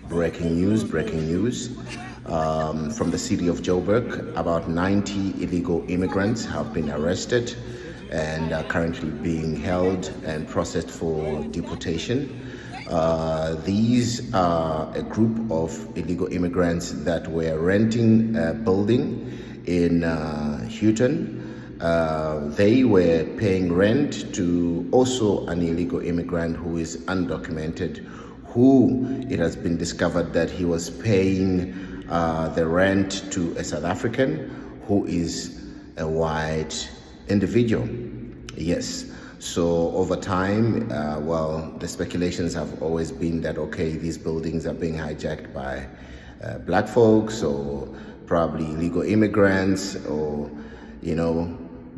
Breaking news, breaking news. From the city of Joburg, about 90 illegal immigrants have been arrested and are currently being held and processed for deportation. These are a group of illegal immigrants that were renting a building in Houghton. They were paying rent to also an illegal immigrant who is undocumented, who it has been discovered that he was paying the rent to a South African who is a white individual. Yes. So over time, the speculations have always been that, okay, these buildings are being hijacked by black folks or probably illegal immigrants or,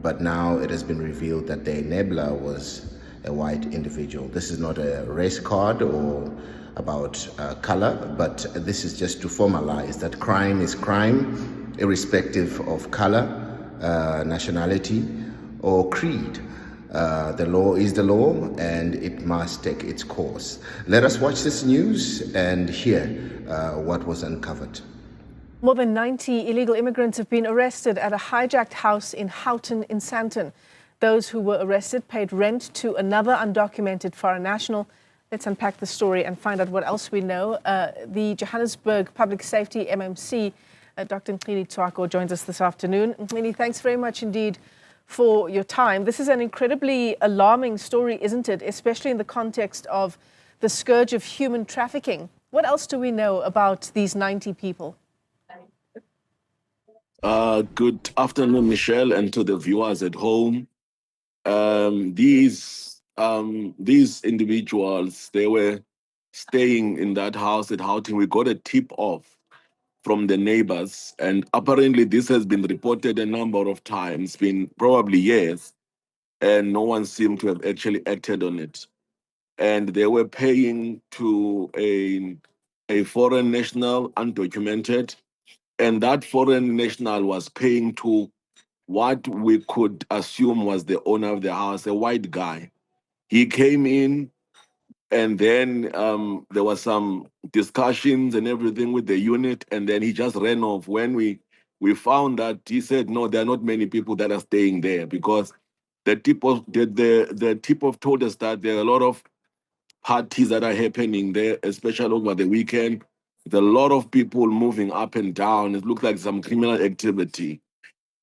but now it has been revealed that the enabler was a white individual. This is not a race card or about color, but this is just to formalize that crime is crime, irrespective of color, nationality, or creed. The law is the law, and it must take its course. Let us watch this news and hear what was uncovered. More than 90 illegal immigrants have been arrested at a hijacked house in Houghton in Sandton. Those who were arrested paid rent to another undocumented foreign national. Let's unpack the story and find out what else we know. The Johannesburg Public Safety MMC, Dr. Nqili Tswako, joins us this afternoon. Nqili, thanks very much indeed for your time. This is an incredibly alarming story, isn't it? Especially in the context of the scourge of human trafficking. What else do we know about these 90 people? Good afternoon, Michelle, and to the viewers at home. These individuals, they were staying in that house at Houghton. We got a tip-off from the neighbors, and apparently this has been reported a number of times, been probably years, and no one seemed to have actually acted on it. And they were paying to a foreign national, undocumented, and that foreign national was paying to what we could assume was the owner of the house, a white guy. He came in, and then there was some discussions and everything with the unit, and then he just ran off. When we found that, he said, no, there are not many people that are staying there, because the tip-off told us that there are a lot of parties that are happening there, especially over the weekend. There's a lot of people moving up and down. It looks like some criminal activity.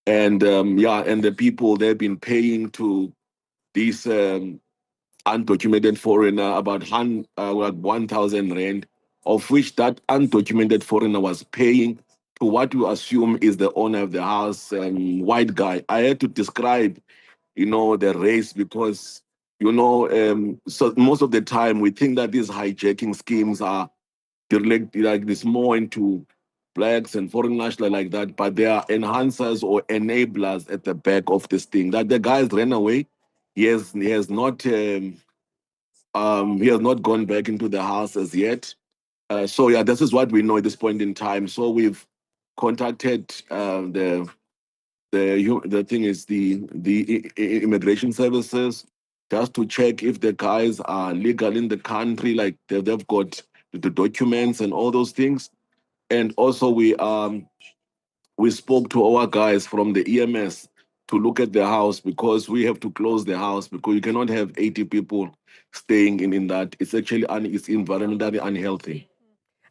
And and the people, they've been paying to these undocumented foreigner about 1,000 rand, of which that undocumented foreigner was paying to what you assume is the owner of the house, white guy. I had to describe, the race, because, so most of the time we think that these hijacking schemes are directly like this more into blacks and foreign national like that, but they are enhancers or enablers at the back of this thing. That the guys ran away. He has not gone back into the house as yet. So yeah, this is what we know at this point in time. So we've contacted the immigration services, just to check if the guys are legal in the country, like they've got the documents and all those things. And also we spoke to our guys from the EMS to look at the house, because we have to close the house, because you cannot have 80 people staying in that. It's actually it's environmentally unhealthy.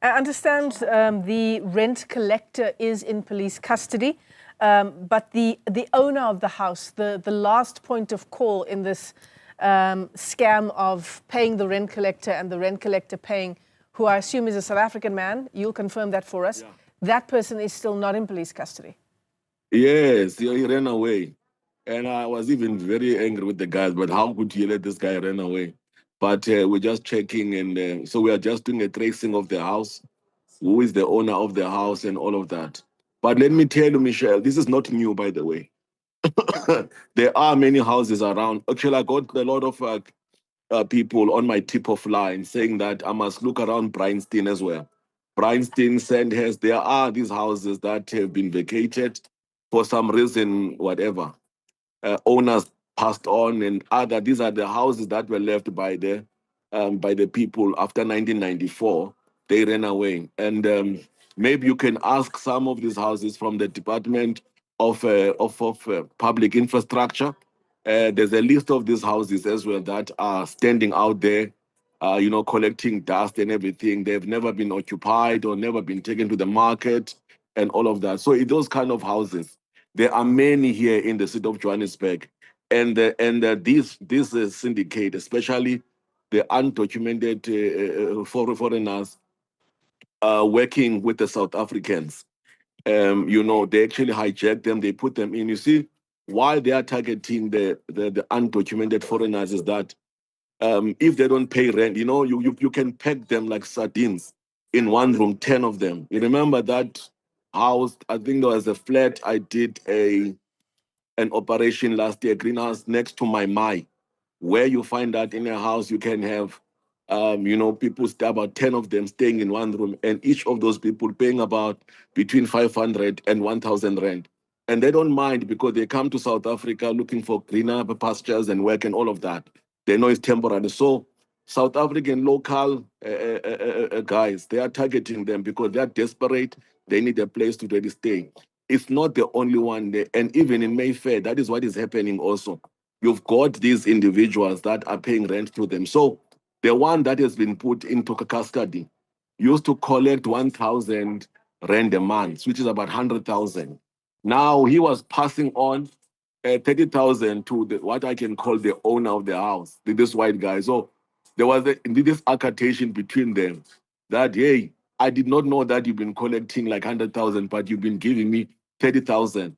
I understand the rent collector is in police custody, but the owner of the house, the last point of call in this scam of paying the rent collector and the rent collector paying, who I assume is a South African man, you'll confirm that for us, that person is still not in police custody. Yes, he ran away. And I was even very angry with the guys, but how could you let this guy run away? But we're just checking, and so we are just doing a tracing of the house, who is the owner of the house and all of that. But let me tell you, Michelle, this is not new, by the way. There are many houses around. Actually, I got a lot of people on my tip-off line saying that I must look around Bryanston as well. Bryanston, Sandhurst, there are these houses that have been vacated for some reason, whatever. Owners passed on, and these are the houses that were left by the people after 1994. they ran away. And maybe you can ask some of these houses from the Department of Public Infrastructure. There's a list of these houses as well that are standing out there, collecting dust and everything. They've never been occupied or never been taken to the market and all of that. So in those kind of houses, there are many here in the city of Johannesburg, and this syndicate, especially the undocumented foreigners, working with the South Africans. They actually hijack them, they put them in. You see, why they are targeting the undocumented foreigners is that if they don't pay rent, you can pack them like sardines in one room, 10 of them. You remember that house? I think there was a flat. I did an operation last year, greenhouse next to my, where you find that in a house you can have people stay about 10 of them staying in one room, and each of those people paying about between 500 and 1,000 rand. And they don't mind because they come to South Africa looking for greener pastures and work and all of that. They know it's temporary. So South African local guys, they are targeting them because they are desperate. They need a place to really stay. It's not the only one there. And even in Mayfair, that is what is happening also. You've got these individuals that are paying rent to them. So the one that has been put into custody used to collect 1,000 rand a month, which is about 100,000. Now he was passing on 30,000 to what I can call the owner of the house, this white guy. So there was this altercation between them that, hey, I did not know that you've been collecting like 100,000, but you've been giving me 30,000.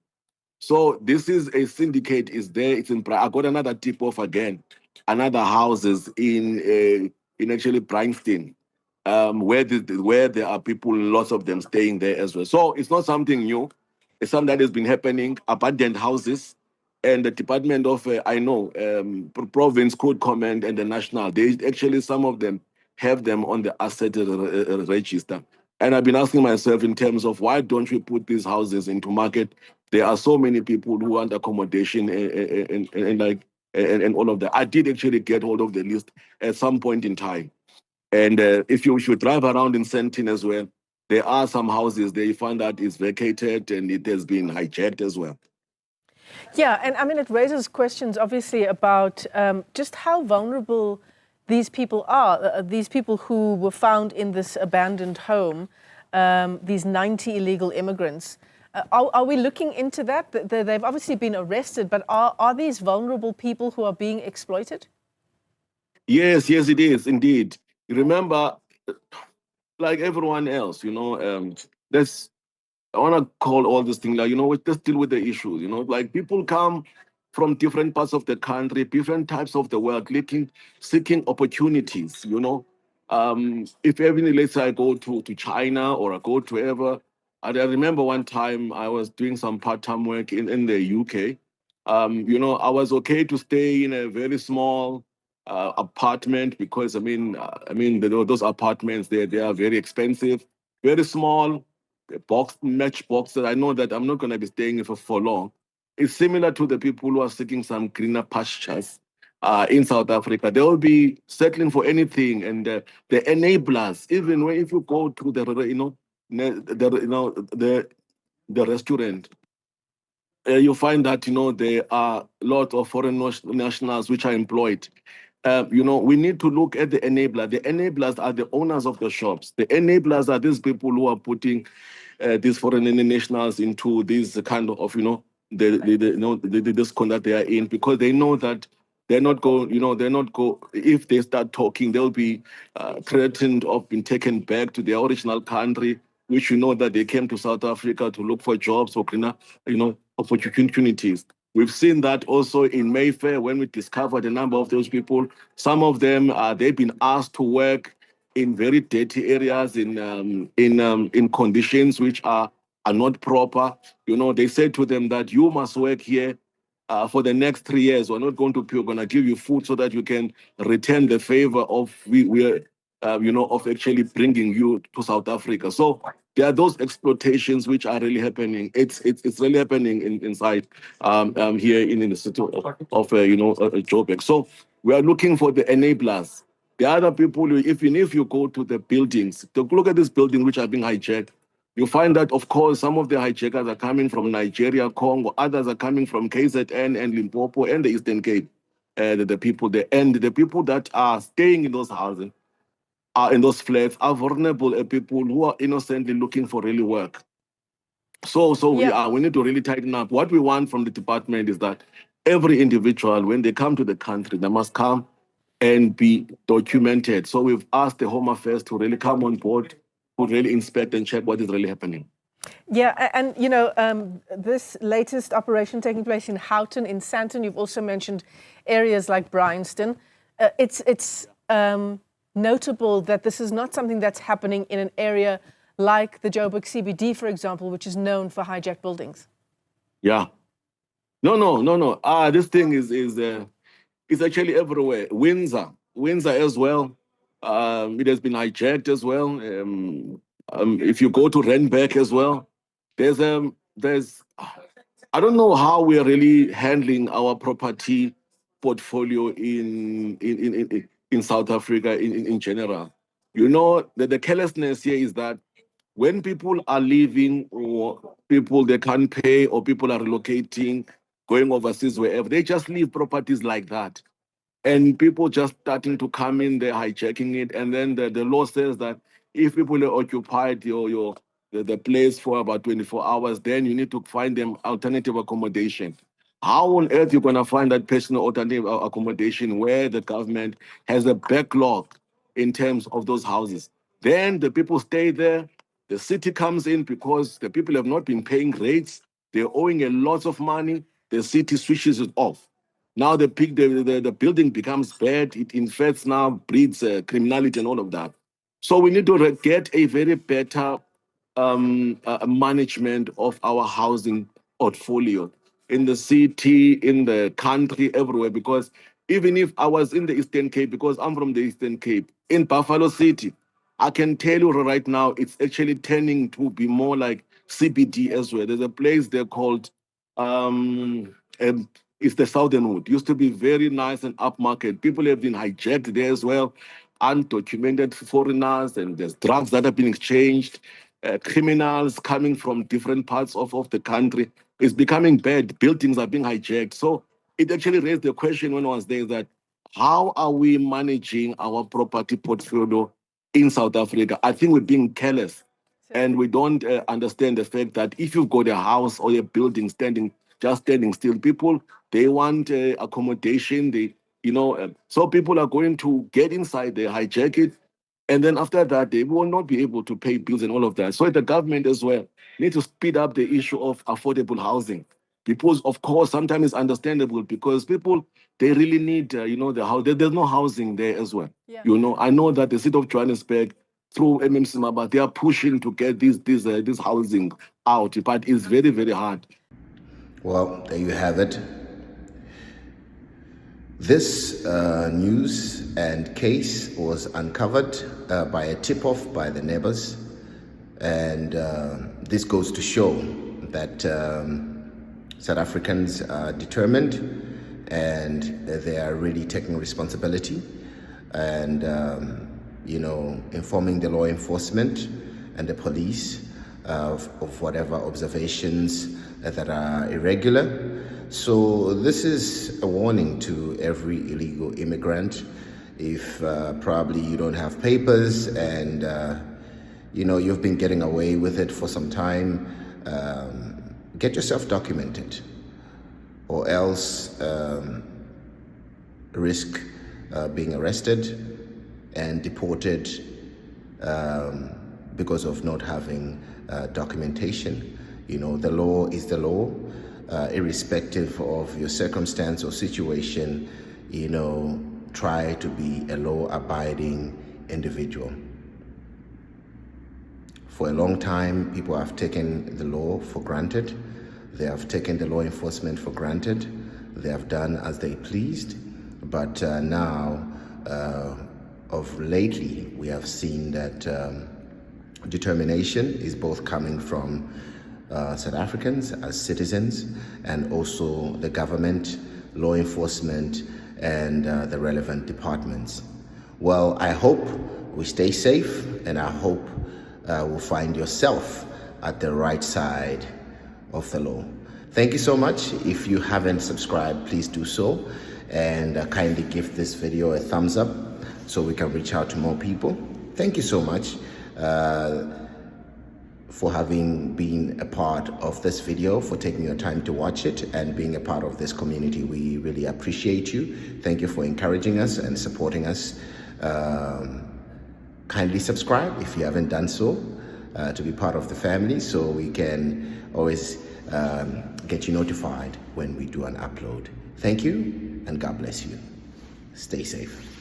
So this is a syndicate is there. It's in. I got another tip off again. Another houses in actually Bryanston, where there are people, lots of them staying there as well. So it's not something new. It's something that has been happening. Abandoned houses, and the Department of Province Code Command and the National. They actually, some of them have them on the asset register. And I've been asking myself in terms of why don't we put these houses into market? There are so many people who want accommodation and all of that. I did actually get hold of the list at some point in time. And if you should drive around in Sentin as well, there are some houses there you find that is vacated and it has been hijacked as well. Yeah, and I mean, it raises questions, obviously, about just how vulnerable these people are, these people who were found in this abandoned home, these 90 illegal immigrants. Are we looking into that? They've obviously been arrested, but are these vulnerable people who are being exploited? Yes, it is, indeed. Remember, like everyone else, there's I want to call all this thing like, we just deal with the issues, like people come from different parts of the country, different types of the world, seeking opportunities, If even, let's say I go to China or I go to wherever, I remember one time I was doing some part-time work in the UK. I was okay to stay in a very small apartment because, those apartments, they are very expensive, very small, match box that I know that I'm not going to be staying here for long. It's similar to the people who are seeking some greener pastures in South Africa. They will be settling for anything, and the enablers. Even if you go to the restaurant, you find that there are a lot of foreign nationals which are employed. We need to look at the enabler. The enablers are the owners of the shops. The enablers are these people who are putting these foreign nationals into this kind of this conduct they are in, because they know that they're not going, if they start talking, they'll be threatened of being taken back to their original country, which that they came to South Africa to look for jobs or greener, opportunities. We've seen that also in Mayfair when we discovered a number of those people. Some of them, they've been asked to work in very dirty areas, in conditions which are not proper. They said to them that you must work here for the next 3 years. We're not going to pay. We're going to give you food so that you can return the favor of of actually bringing you to South Africa. So there are those exploitations which are really happening. It's really happening inside here in the city of Joburg. So we are looking for the enablers. The other people, even if you go to the buildings, to look at these buildings which are being hijacked, you find that, of course, some of the hijackers are coming from Nigeria, Congo, others are coming from KZN and Limpopo and the Eastern Cape. The people that are staying in those houses, are in those flats, are vulnerable people who are innocently looking for really work. So Yeah. we need to really tighten up. What we want from the department is that every individual, when they come to the country, they must come and be documented. So we've asked the Home Affairs to really come on board, to really inspect and check what is really happening. Yeah, and this latest operation taking place in Houghton, in Sandton, you've also mentioned areas like Bryanston. It's notable that this is not something that's happening in an area like the Joburg CBD, for example, which is known for hijacked buildings. Yeah. No. This thing is actually everywhere. Windsor as well. It has been hijacked as well. If you go to Randburg as well, there's I don't know how we are really handling our property portfolio in South Africa in general. You know, the carelessness here is that when people are leaving or people they can't pay or people are relocating, going overseas, wherever, they just leave properties like that. And people just starting to come in, they're hijacking it. And then the law says that if people are occupied the place for about 24 hours, then you need to find them alternative accommodation. How on earth you going to find that personal alternative accommodation where the government has a backlog in terms of those houses? Then the people stay there. The city comes in because the people have not been paying rates. They're owing a lot of money. The city switches it off. Now the building becomes bad. It infects now, breeds criminality and all of that. So we need to get a very better management of our housing portfolio in the city, in the country, everywhere. Because even if I was in the Eastern Cape, because I'm from the Eastern Cape, in Buffalo City, I can tell you right now, it's actually turning to be more like CBD as well. There's a place there called it's the Southern Wood. Used to be very nice and upmarket. People have been hijacked there as well, undocumented foreigners, and there's drugs that have been exchanged, criminals coming from different parts of the country. It's becoming bad. Buildings are being hijacked. So it actually raised the question when I was there that how are we managing our property portfolio in South Africa? I think we're being careless. And we don't understand the fact that if you've got a house or a building standing still, people they want accommodation. So people are going to get inside, they hijack it, and then after that they will not be able to pay bills and all of that. So the government as well need to speed up the issue of affordable housing, because of course sometimes it's understandable because people they really need the house. There's no housing there as well. Yeah. I know that the city of Johannesburg through MMC Maba, they are pushing to get this housing out, but it's very, very hard. Well, there you have it. This news and case was uncovered by a tip-off by the neighbors, and this goes to show that South Africans are determined and they are really taking responsibility and informing the law enforcement and the police of whatever observations that are irregular. So this is a warning to every illegal immigrant. If probably you don't have papers and you've been getting away with it for some time, get yourself documented, or else risk being arrested and deported because of not having documentation. The law is the law, irrespective of your circumstance or situation. Try to be a law-abiding individual. For a long time, people have taken the law for granted. They have taken the law enforcement for granted. They have done as they pleased. But now, of lately, we have seen that determination is both coming from South Africans as citizens and also the government, law enforcement, and the relevant departments. Well, I hope we stay safe, and I hope we'll find yourself at the right side of the law. Thank you so much. If you haven't subscribed, please do so, and kindly give this video a thumbs up so we can reach out to more people. Thank you so much for having been a part of this video, for taking your time to watch it and being a part of this community. We really appreciate you. Thank you for encouraging us and supporting us. Kindly subscribe if you haven't done so, to be part of the family, so we can always get you notified when we do an upload. Thank you, and God bless you. Stay safe.